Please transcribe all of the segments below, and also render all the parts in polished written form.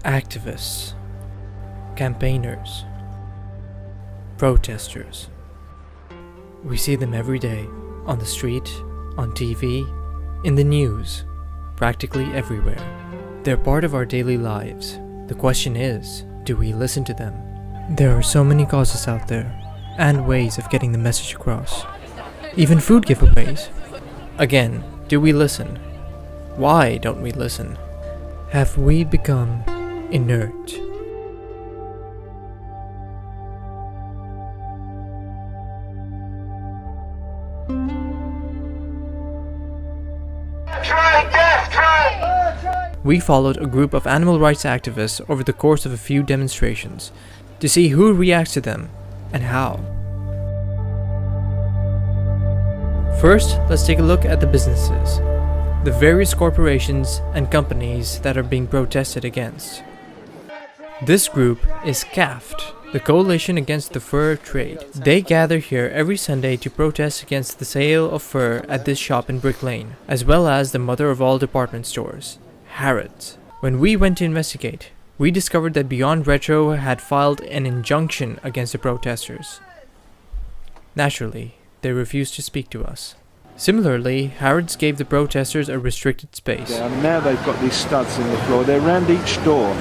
Activists, campaigners, protesters. We see them every day, on the street, on TV, in the news, practically everywhere. They're part of our daily lives. The question is, do we listen to them? There are so many causes out there, and ways of getting the message across. Even food giveaways. Again, do we listen? Why don't we listen? Have we become inert? We followed a group of animal rights activists over the course of a few demonstrations to see who reacts to them and how. First, let's take a look at the businesses, the various corporations and companies that are being protested against. This group is CAFT, the Coalition Against the Fur Trade. They gather here every Sunday to protest against the sale of fur at this shop in Brick Lane, as well as the mother of all department stores, Harrods. When we went to investigate, we discovered that Beyond Retro had filed an injunction against the protesters. Naturally, they refused to speak to us. Similarly, Harrods gave the protesters a restricted space. And now they've got these studs in the floor. They're around each door.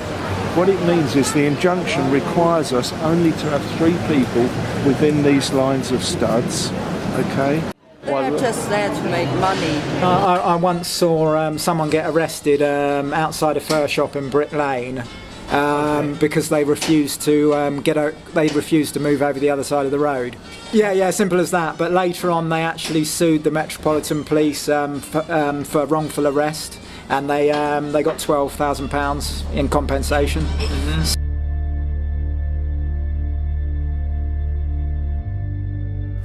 What it means is the injunction requires us only to have 3 people within these lines of studs. Okay? They're just there to make money. I once saw someone get arrested outside a fur shop in Brick Lane because they refused to They refused to move over the other side of the road. Yeah, simple as that. But later on, they actually sued the Metropolitan Police for wrongful arrest, and they got £12,000 in compensation. Mm-hmm.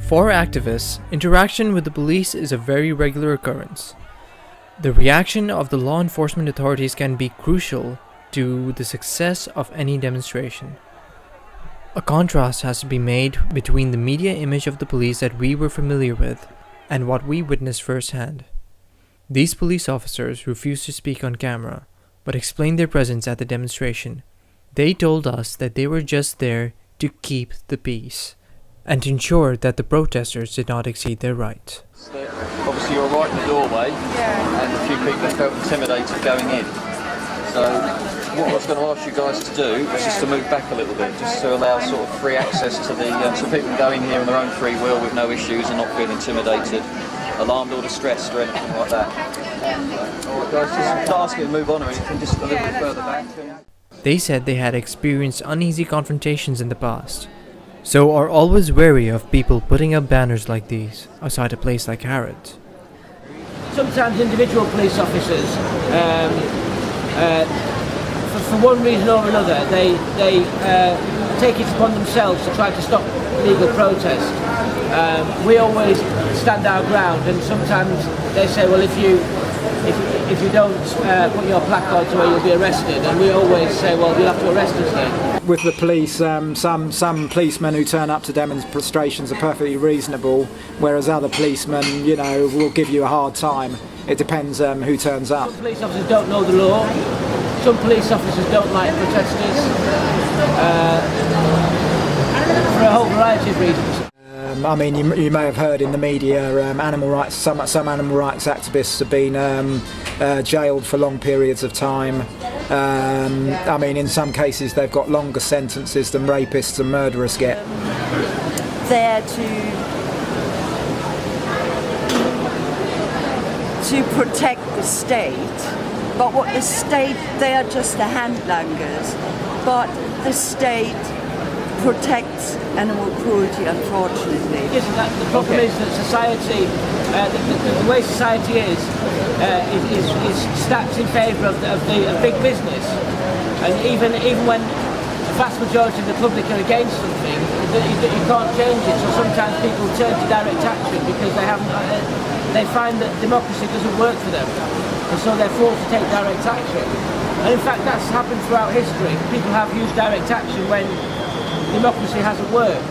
For activists, interaction with the police is a very regular occurrence. The reaction of the law enforcement authorities can be crucial to the success of any demonstration. A contrast has to be made between the media image of the police that we were familiar with and what we witnessed firsthand. These police officers refused to speak on camera, but explained their presence at the demonstration. They told us that they were just there to keep the peace and to ensure that the protesters did not exceed their rights. Obviously you're right in the doorway, and a few people felt intimidated going in. So what I was going to ask you guys to do was just to move back a little bit, just to allow sort of free access to the, so people can go in here on their own free will with no issues and not feel intimidated, alarmed or distressed or anything like that. Alright guys, just not asking to move on or anything, just a little bit further back. They said they had experienced uneasy confrontations in the past, so are always wary of people putting up banners like these outside a place like Harrods. Sometimes individual police officers, for one reason or another, they take it upon themselves to try to stop legal protest. We always stand our ground, and sometimes they say, well, if you don't put your placards away, you'll be arrested. And we always say, well, you'll have to arrest us then. With the police, some policemen who turn up to demonstrations are perfectly reasonable, whereas other policemen, will give you a hard time. It depends who turns up. Some police officers don't know the law. Some police officers don't like protesters for a whole variety of reasons. You may have heard in the media, animal rights. Some animal rights activists have been jailed for long periods of time. In some cases, they've got longer sentences than rapists and murderers get. There to protect the state, but what the state, they are just the handlangers, but the state protects animal cruelty, unfortunately. Yes, the problem is that society, the way society is stacked in favour of big business, and even when the vast majority of the public are against something, you can't change it. So sometimes people turn to direct action because they find that democracy doesn't work for them, and so they're forced to take direct action. And in fact, that's happened throughout history. People have used direct action when democracy hasn't worked.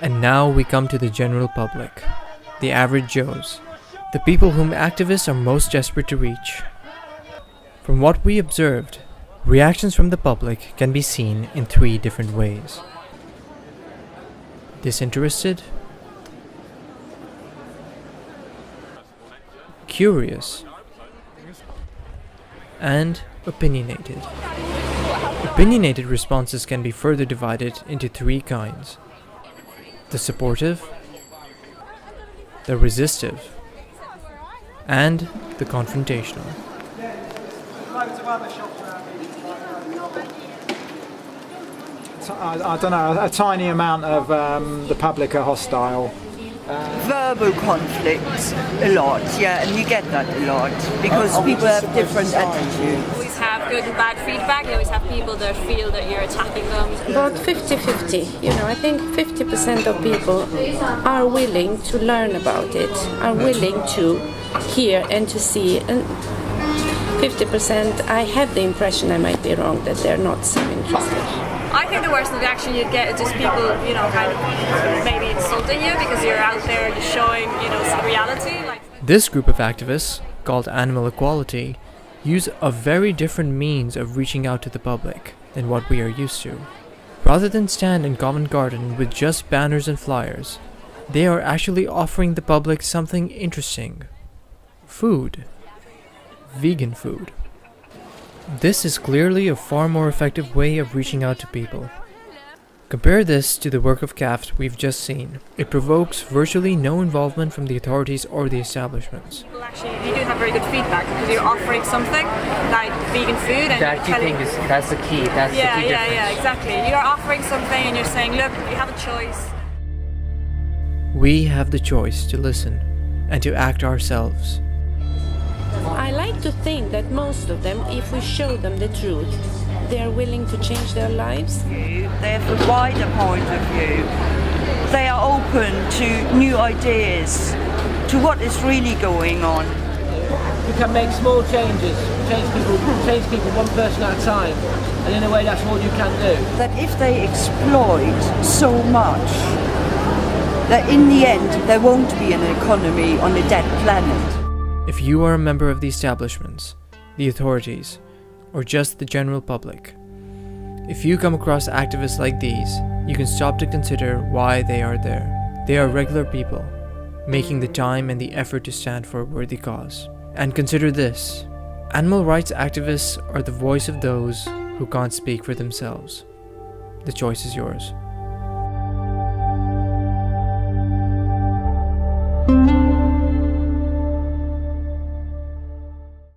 And now we come to the general public, the average Joes. The people whom activists are most desperate to reach. From what we observed, reactions from the public can be seen in 3 different ways: disinterested, curious, and opinionated. Opinionated responses can be further divided into 3 kinds: the supportive, the resistive, and the confrontational. I don't know, a tiny amount of the public are hostile. Verbal conflicts a lot, yeah, and you get that a lot because people have different attitudes. Always have good and bad feedback. You always have people that feel that you're attacking them. About 50-50, I think 50% of people are willing to learn about it, are willing to hear and to see, and 50% I have the impression, I might be wrong, that they're not so interested. I think the worst reaction you'd get is just people, kind of maybe insulting you because you're out there just showing, some reality. This group of activists, called Animal Equality, use a very different means of reaching out to the public than what we are used to. Rather than stand in Covent Garden with just banners and flyers, they are actually offering the public something interesting. Food. Vegan food. This is clearly a far more effective way of reaching out to people. Compare this to the work of CAFT we've just seen. It provokes virtually no involvement from the authorities or the establishments. Well, actually, you do have very good feedback because you're offering something like vegan food, and that's the key. That's the key difference. Yeah, exactly. You're offering something, and you're saying, look, you have a choice. We have the choice to listen and to act ourselves. I like to think that most of them, if we show them the truth, they are willing to change their lives. They have a wider point of view. They are open to new ideas, to what is really going on. You can make small changes, change people one person at a time, and in a way that's all you can do. That if they exploit so much, that in the end there won't be an economy on a dead planet. If you are a member of the establishments, the authorities, or just the general public, if you come across activists like these, you can stop to consider why they are there. They are regular people, making the time and the effort to stand for a worthy cause. And consider this: animal rights activists are the voice of those who can't speak for themselves. The choice is yours.